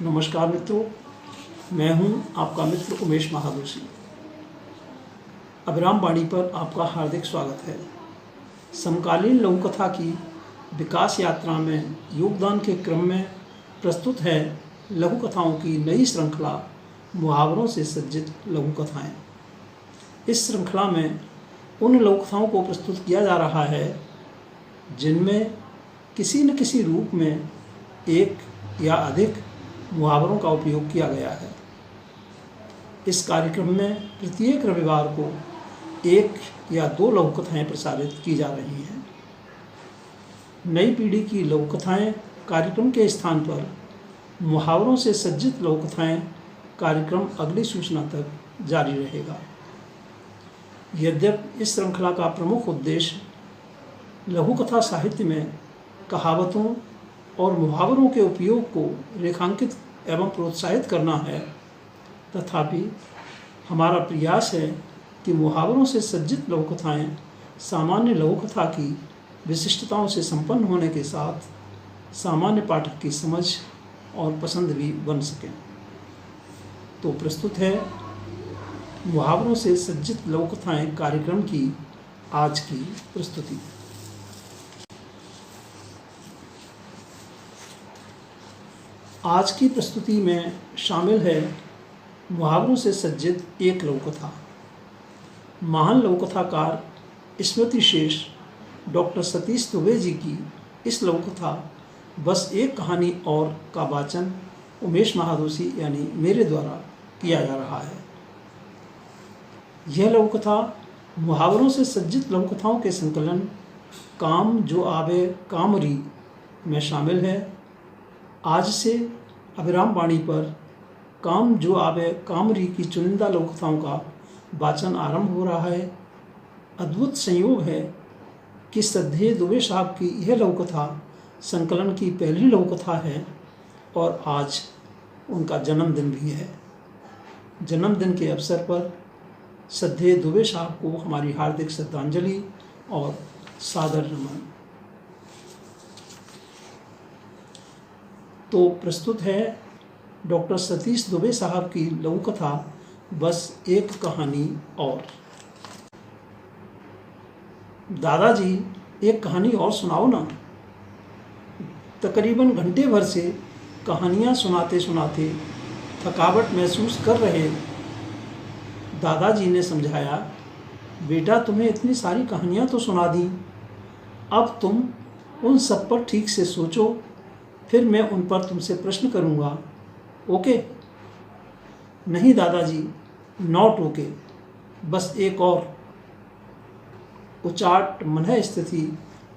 नमस्कार मित्रों, मैं हूं आपका मित्र उमेश महादोशी। अभिराम वाणी पर आपका हार्दिक स्वागत है। समकालीन लघु कथा की विकास यात्रा में योगदान के क्रम में प्रस्तुत है लघु कथाओं की नई श्रृंखला मुहावरों से सज्जित लघु कथाएँ। इस श्रृंखला में उन लघु कथाओं को प्रस्तुत किया जा रहा है जिनमें किसी न किसी रूप में एक या अधिक मुहावरों का उपयोग किया गया है। इस कार्यक्रम में प्रत्येक रविवार को एक या दो लघु कथाएँ प्रसारित की जा रही हैं। नई पीढ़ी की लघु कथाएँ कार्यक्रम के स्थान पर मुहावरों से सज्जित लघु कथाएँ कार्यक्रम अगली सूचना तक जारी रहेगा। यद्यपि इस श्रृंखला का प्रमुख उद्देश्य लघु कथा साहित्य में कहावतों और मुहावरों के उपयोग को रेखांकित एवं प्रोत्साहित करना है, तथापि हमारा प्रयास है कि मुहावरों से सज्जित लघु कथाएँ सामान्य लघु कथा की विशिष्टताओं से संपन्न होने के साथ सामान्य पाठक की समझ और पसंद भी बन सकें। तो प्रस्तुत है मुहावरों से सज्जित लघु कथाएँ कार्यक्रम की आज की प्रस्तुति। आज की प्रस्तुति में शामिल है मुहावरों से सज्जित एक लघु कथा। महान लघु कथाकार स्मृति शेष डॉक्टर सतीश दुबे जी की इस लघु कथा बस एक कहानी और का वाचन उमेश महादोशी यानी मेरे द्वारा किया जा रहा है। यह लघु कथा मुहावरों से सज्जित लघु कथाओं के संकलन काम जो आवे कामरी में शामिल है। आज से अभिराम वाणी पर काम जो आवे कामरी की चुनिंदा लघु कथाओं का वाचन आरंभ हो रहा है। अद्भुत संयोग है कि श्रद्धेय दुबे साहब की यह लघु कथा संकलन की पहली लघु कथा है और आज उनका जन्मदिन भी है। जन्मदिन के अवसर पर श्रद्धेय दुबे साहब को हमारी हार्दिक श्रद्धांजलि और सादर नमन। तो प्रस्तुत है डॉक्टर सतीश दुबे साहब की लघु कथा बस एक कहानी और। दादाजी एक कहानी और सुनाओ ना। तकरीबन घंटे भर से कहानियाँ सुनाते सुनाते थकावट महसूस कर रहे दादाजी ने समझाया, बेटा तुम्हें इतनी सारी कहानियाँ तो सुना दी, अब तुम उन सब पर ठीक से सोचो, फिर मैं उन पर तुमसे प्रश्न करूँगा, ओके? नहीं दादाजी, नॉट ओके, बस एक और। उचाट मनः स्थिति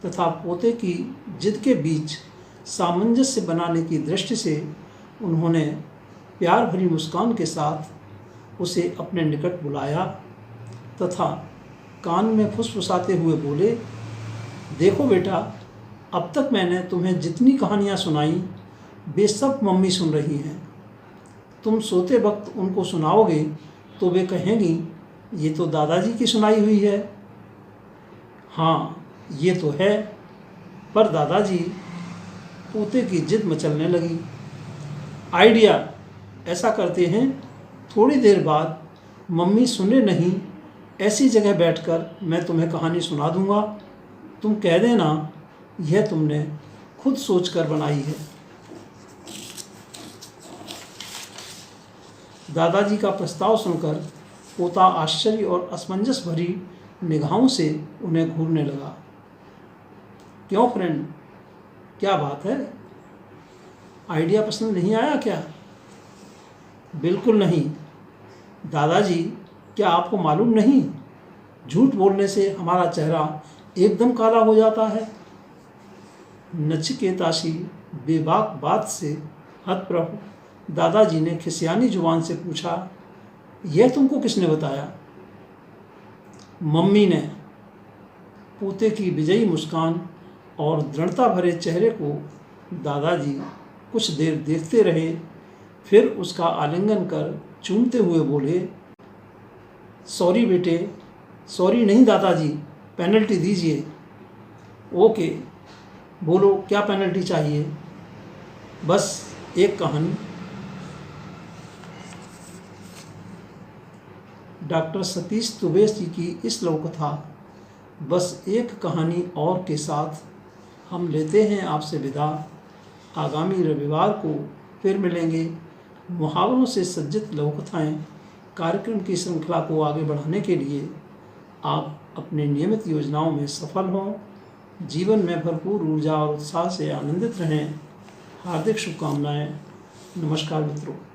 तथा पोते की जिद के बीच सामंजस्य बनाने की दृष्टि से उन्होंने प्यार भरी मुस्कान के साथ उसे अपने निकट बुलाया तथा कान में फुसफुसाते हुए बोले, देखो बेटा, अब तक मैंने तुम्हें जितनी कहानियाँ सुनाई वे सब मम्मी सुन रही हैं। तुम सोते वक्त उनको सुनाओगे तो वे कहेंगी, ये तो दादाजी की सुनाई हुई है। हाँ, ये तो है, पर दादाजी, पोते की जिद मचलने लगी। आइडिया, ऐसा करते हैं, थोड़ी देर बाद मम्मी सुने नहीं ऐसी जगह बैठकर मैं तुम्हें कहानी सुना दूंगा। तुम कह देना यह तुमने खुद सोचकर बनाई है। दादाजी का प्रस्ताव सुनकर पोता आश्चर्य और असमंजस भरी निगाहों से उन्हें घूरने लगा। क्यों फ्रेंड, क्या बात है? आइडिया पसंद नहीं आया क्या? बिल्कुल नहीं दादाजी, क्या आपको मालूम नहीं, झूठ बोलने से हमारा चेहरा एकदम काला हो जाता है। नचिकेतासी बेबाक बात से हतप्रभ दादाजी ने खिसियानी जुबान से पूछा, यह तुमको किसने बताया? मम्मी ने। पोते की विजयी मुस्कान और दृढ़ता भरे चेहरे को दादाजी कुछ देर देखते रहे, फिर उसका आलिंगन कर चूमते हुए बोले, सॉरी बेटे। सॉरी नहीं दादाजी, पेनल्टी दीजिए। ओके, बोलो क्या पेनल्टी चाहिए? बस एक कहानी। डॉक्टर सतीश तुबे जी की इस लघुकथा बस एक कहानी और के साथ हम लेते हैं आपसे विदा। आगामी रविवार को फिर मिलेंगे। मुहावरों से सज्जित लघुकथाएँ कार्यक्रम की श्रृंखला को आगे बढ़ाने के लिए आप अपने नियमित योजनाओं में सफल हों, जीवन में भरपूर ऊर्जा और उत्साह से आनंदित रहें। हार्दिक शुभकामनाएं। नमस्कार मित्रों।